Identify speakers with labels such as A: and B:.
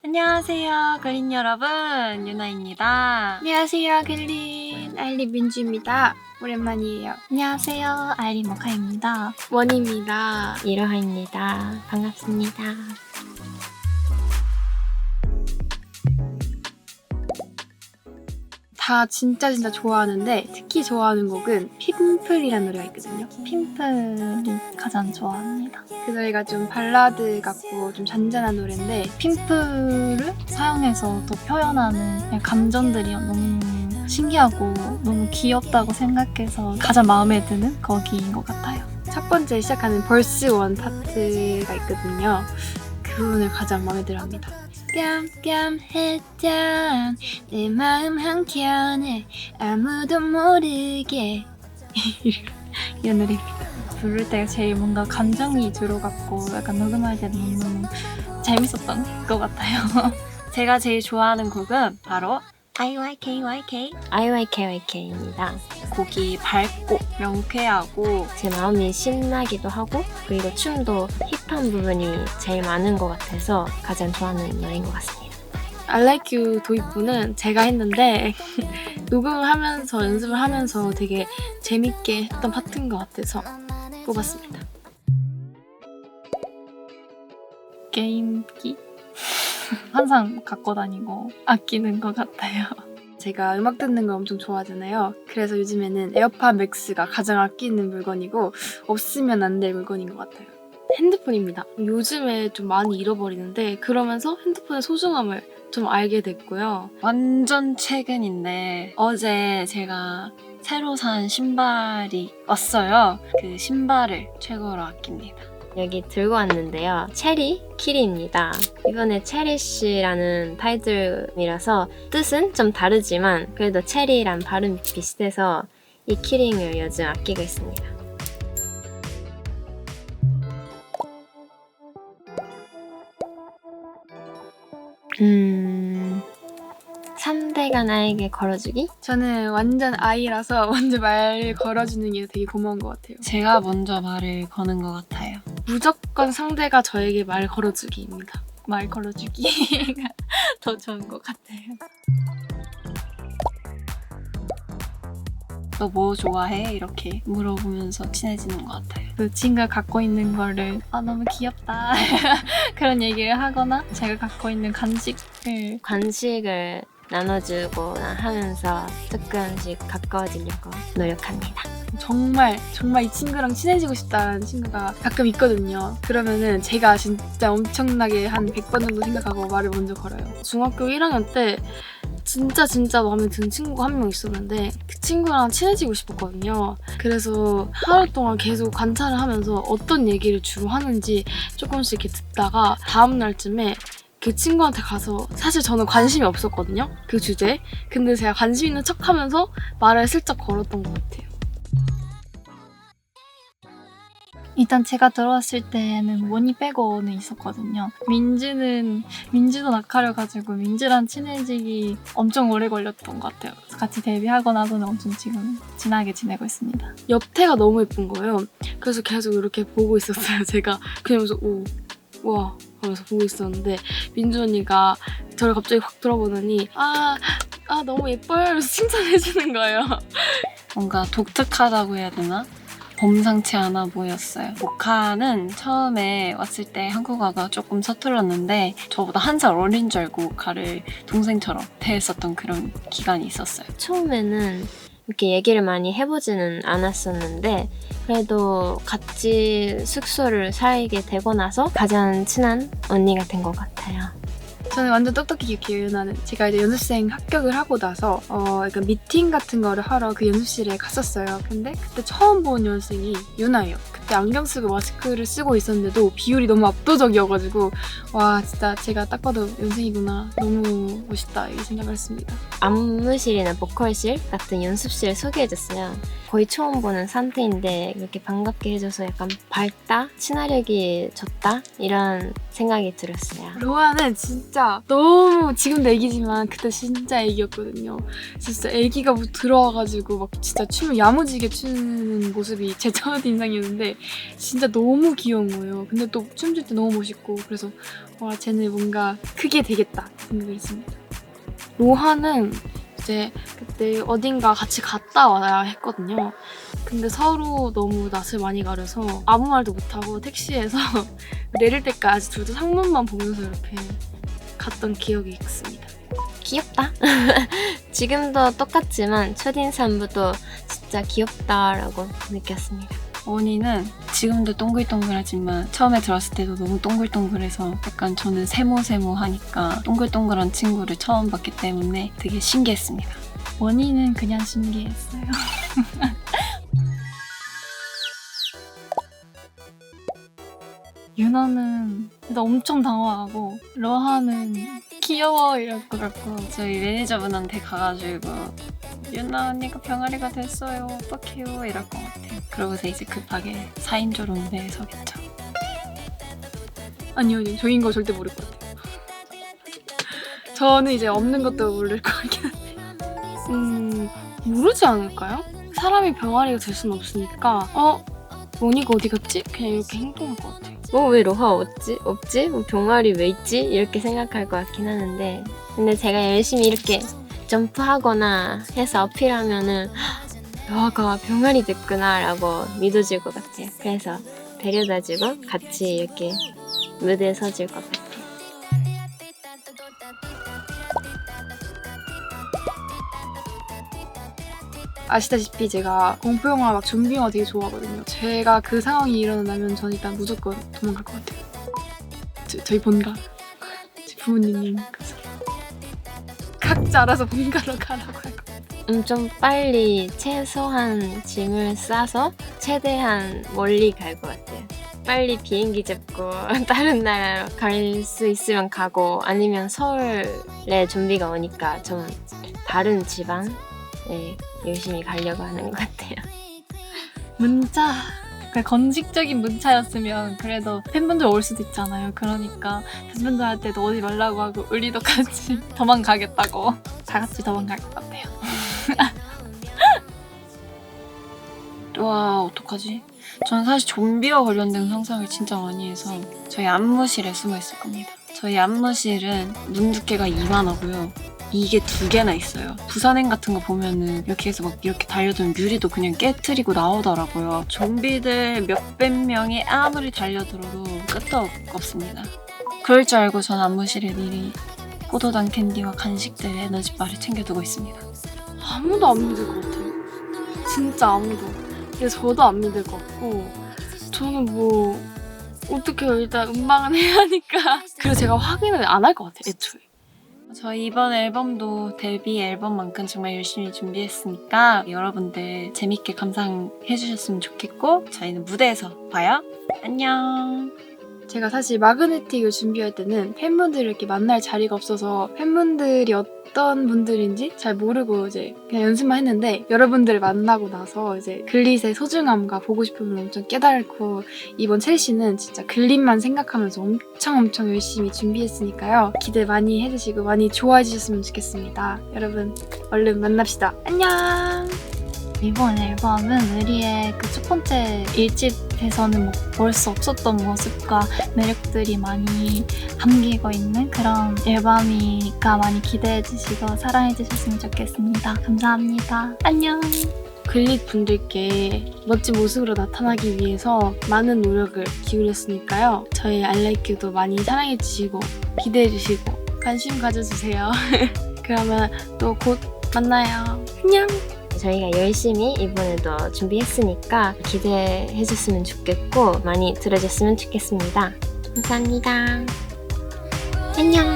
A: 안녕하세요, 그린 여러분. 유나입니다.
B: 안녕하세요, 글린 아일리 민주입니다. 오랜만이에요.
A: 안녕하세요, 아이리 모카입니다.
B: 원입니다.
C: 이로하입니다. 반갑습니다.
B: 다 진짜 좋아하는데 특히 좋아하는 곡은 핀플이라는 노래가 있거든요.
A: 핀플이 가장 좋아합니다.
B: 그 노래가 좀 발라드 같고 좀 잔잔한 노래인데
A: 핀플을 사용해서 또 표현하는 그냥 감정들이 너무 신기하고 너무 귀엽다고 생각해서 가장 마음에 드는 거기인 것 같아요.
B: 첫 번째 시작하는 벌스 1 파트가 있거든요. 그 부분을 가장 마음에 들어합니다. 깜깜했던 내 마음 한켠에 아무도 모르게 이런 노래입니다.
A: 부를 때 제일 뭔가 감정이 들어갔고 약간 녹음할 때 너무 재밌었던 것 같아요. 제가 제일 좋아하는 곡은 바로
C: IYKYK입니다.
A: 곡이 밝고 명쾌하고
C: 제 마음이 신나기도 하고 그리고 춤도 힙한 부분이 제일 많은 것 같아서 가장 좋아하는 노래인 것 같습니다.
B: I Like You 도입부는 제가 했는데 녹음을 하면서 연습을 하면서 되게 재밌게 했던 파트인 것 같아서 뽑았습니다.
A: 게임기? 항상 갖고 다니고 아끼는 것 같아요.
B: 제가 음악 듣는 걸 엄청 좋아하잖아요. 그래서 요즘에는 에어팟 맥스가 가장 아끼는 물건이고 없으면 안 될 물건인 것 같아요. 핸드폰입니다. 요즘에 좀 많이 잃어버리는데 그러면서 핸드폰의 소중함을 좀 알게 됐고요.
A: 완전 최근인데 어제 제가 새로 산 신발이 왔어요. 그 신발을 최고로 아낍니다.
C: 여기 들고 왔는데요. 체리 키리입니다. 이번에 체리쉬라는 타이틀이라서 뜻은 좀 다르지만 그래도 체리랑 발음이 비슷해서 이 키링을 요즘 아끼고 있습니다. 3대가 나에게 걸어주기?
B: 저는 완전 아이라서 먼저 말 걸어주는 게 되게 고마운 것 같아요.
A: 제가 먼저 말을 거는 것 같아요.
B: 무조건 상대가 저에게 말 걸어주기입니다.
A: 말 걸어주기가 더 좋은 것 같아요. 너 뭐 좋아해? 이렇게 물어보면서 친해지는 것 같아요. 그 친구가 갖고 있는 거를 너무 귀엽다 그런 얘기를 하거나 제가 갖고 있는
C: 간식을 나눠주고 하면서 조금씩 가까워지려고 노력합니다.
B: 정말 이 친구랑 친해지고 싶다는 친구가 가끔 있거든요. 그러면은 제가 진짜 엄청나게 한 100번 정도 생각하고 말을 먼저 걸어요. 중학교 1학년 때 진짜 마음에 드는 친구가 한 명 있었는데 그 친구랑 친해지고 싶었거든요. 그래서 하루 동안 계속 관찰을 하면서 어떤 얘기를 주로 하는지 조금씩 이렇게 듣다가 다음 날쯤에 그 친구한테 가서 사실 저는 관심이 없었거든요. 그 주제에. 근데 제가 관심 있는 척하면서 말을 슬쩍 걸었던 것 같아요.
A: 일단 제가 들어왔을 때는 원이 빼고는 있었거든요. 민주도 낙하려가지고 민주랑 친해지기 엄청 오래 걸렸던 것 같아요. 같이 데뷔하고 나서는 엄청 지금 친하게 지내고 있습니다.
B: 옆태가 너무 예쁜 거예요. 그래서 계속 이렇게 보고 있었어요. 제가 그러면서 와 하면서 보고 있었는데 민주 언니가 저를 갑자기 확 돌아보더니 너무 예뻐요 이러면서 칭찬해주는 거예요.
A: 뭔가 독특하다고 해야 되나? 범상치 않아 보였어요. 모카는 처음에 왔을 때 한국어가 조금 서툴렀는데 저보다 한 살 어린 줄 알고 모카를 동생처럼 대했었던 그런 기간이 있었어요.
C: 처음에는 이렇게 얘기를 많이 해보지는 않았었는데 그래도 같이 숙소를 살게 되고 나서 가장 친한 언니가 된 것 같아요.
B: 저는 완전 똑똑히 기억해요. 유나는 제가 이제 연습생 합격을 하고 나서 약간 미팅 같은 거를 하러 그 연습실에 갔었어요. 근데 그때 처음 본 연습생이 유나예요. 그때 안경 쓰고 마스크를 쓰고 있었는데도 비율이 너무 압도적이어가지고 와 진짜 제가 딱 봐도 연생이구나, 너무 멋있다 이렇게 생각을 했습니다.
C: 안무실이나 보컬실 같은 연습실을 소개해줬어요. 거의 처음 보는 상태인데 이렇게 반갑게 해줘서 약간 밝다? 친화력이 좋다? 이런 생각이 들었어요.
B: 로아는 진짜 너무 지금도 애기지만 그때 진짜 애기였거든요. 진짜 애기가 뭐 들어와가지고 막 진짜 춤을 야무지게 추는 모습이 제 첫 인상이었는데 진짜 너무 귀여운 거예요. 근데 또 춤출 때 너무 멋있고 그래서 와 쟤는 뭔가 크게 되겠다 생각을 했습니다. 로하는 이제 그때 어딘가 같이 갔다 와야 했거든요. 근데 서로 너무 낯을 많이 가려서 아무 말도 못하고 택시에서 내릴 때까지 둘 다 창문만 보면서 이렇게 갔던 기억이 있습니다.
C: 귀엽다. 지금도 똑같지만 첫인상부터 진짜 귀엽다라고 느꼈습니다.
A: 원희는 지금도 동글동글하지만 처음에 들었을 때도 너무 동글동글해서 약간 저는 세모세모하니까 동글동글한 친구를 처음 봤기 때문에 되게 신기했습니다.
D: 원희는 그냥 신기했어요. 유나는 일단 엄청 당황하고 러하는 귀여워 이럴 것 같고
A: 저희 매니저분한테 가가지고 유나 언니가 병아리가 됐어요 어떡해요 이럴 것 같아요. 그러고서 이제 급하게 4인조 롱배에 서겠죠.
B: 아니요, 저인 거 절대 모를 것 같아요. 저는 이제 없는 것도 모를 것 같긴 한데 모르지 않을까요? 사람이 병아리가 될 수는 없으니까 원희가 어디 갔지? 그냥 이렇게 행동할 것 같아요.
C: 왜 로하 없지? 뭐 병아리 왜 있지? 이렇게 생각할 것 같긴 하는데 근데 제가 열심히 이렇게 점프하거나 해서 어필하면은 로하가 병아리 됐구나 라고 믿어줄 것 같아요. 그래서 데려다주고 같이 이렇게 무대에 서줄 것 같아요.
B: 아시다시피 제가 공포영화 막 좀비 영화 되게 좋아하거든요. 제가 그 상황이 일어나면 전 일단 무조건 도망갈 것 같아요. 저희 본가, 저희 부모님 각자 알아서 본가로 가라고 할 것 같아요.
C: 좀 빨리 최소한 짐을 싸서 최대한 멀리 갈 것 같아요. 빨리 비행기 잡고 다른 나라로 갈 수 있으면 가고 아니면 서울에 좀비가 오니까 좀 다른 지방에 열심히 가려고 하는 것 같아요.
D: 문자 그러니까 건직적인 문자였으면 그래도 팬분들 올 수도 있잖아요. 그러니까 팬분들한테도 오지 말라고 하고 우리도 같이 도망가겠다고 다 같이 도망갈 것 같아요.
A: 와 어떡하지? 저는 사실 좀비와 관련된 상상을 진짜 많이 해서 저희 안무실에 숨어 있을 겁니다. 저희 안무실은 문 두께가 이만하고요. 이게 2개나 있어요. 부산행 같은 거 보면은 이렇게 해서 막 이렇게 달려드는 유리도 그냥 깨트리고 나오더라고요. 좀비들 몇백 명이 아무리 달려들어도 끝도 없습니다. 그럴 줄 알고 전 안무실에 미리 포도당 캔디와 간식들 에너지바를 챙겨두고 있습니다.
B: 아무도 안 믿을 것 같아요. 진짜 아무도. 근데 저도 안 믿을 것 같고 저는 뭐 어떡해요. 일단 음방은 해야 하니까. 그리고 제가 확인을 안 할 것 같아요. 애초에.
A: 저희 이번 앨범도 데뷔 앨범만큼 정말 열심히 준비했으니까 여러분들 재밌게 감상해주셨으면 좋겠고 저희는 무대에서 봐요. 안녕.
B: 제가 사실 마그네틱을 준비할 때는 팬분들을 이렇게 만날 자리가 없어서 팬분들이 어떤 분들인지 잘 모르고 이제 그냥 연습만 했는데 여러분들을 만나고 나서 이제 글릿의 소중함과 보고 싶음을 엄청 깨달고 이번 첼시는 진짜 글릿만 생각하면서 엄청 열심히 준비했으니까요. 기대 많이 해주시고 많이 좋아해 주셨으면 좋겠습니다. 여러분 얼른 만납시다. 안녕!
D: 이번 앨범은 우리의 그 첫 번째 1집에서는 뭐 볼 수 없었던 모습과 매력들이 많이 담기고 있는 그런 앨범이니까 많이 기대해주시고 사랑해주셨으면 좋겠습니다. 감사합니다. 안녕!
B: 글릿 분들께 멋진 모습으로 나타나기 위해서 많은 노력을 기울였으니까요. 저희 I Like You도 많이 사랑해주시고 기대해주시고 관심 가져주세요. 그러면 또 곧 만나요. 안녕!
C: 저희가 열심히 이번에도 준비했으니까 기대해줬으면 좋겠고 많이 들어줬으면 좋겠습니다. 감사합니다. 안녕!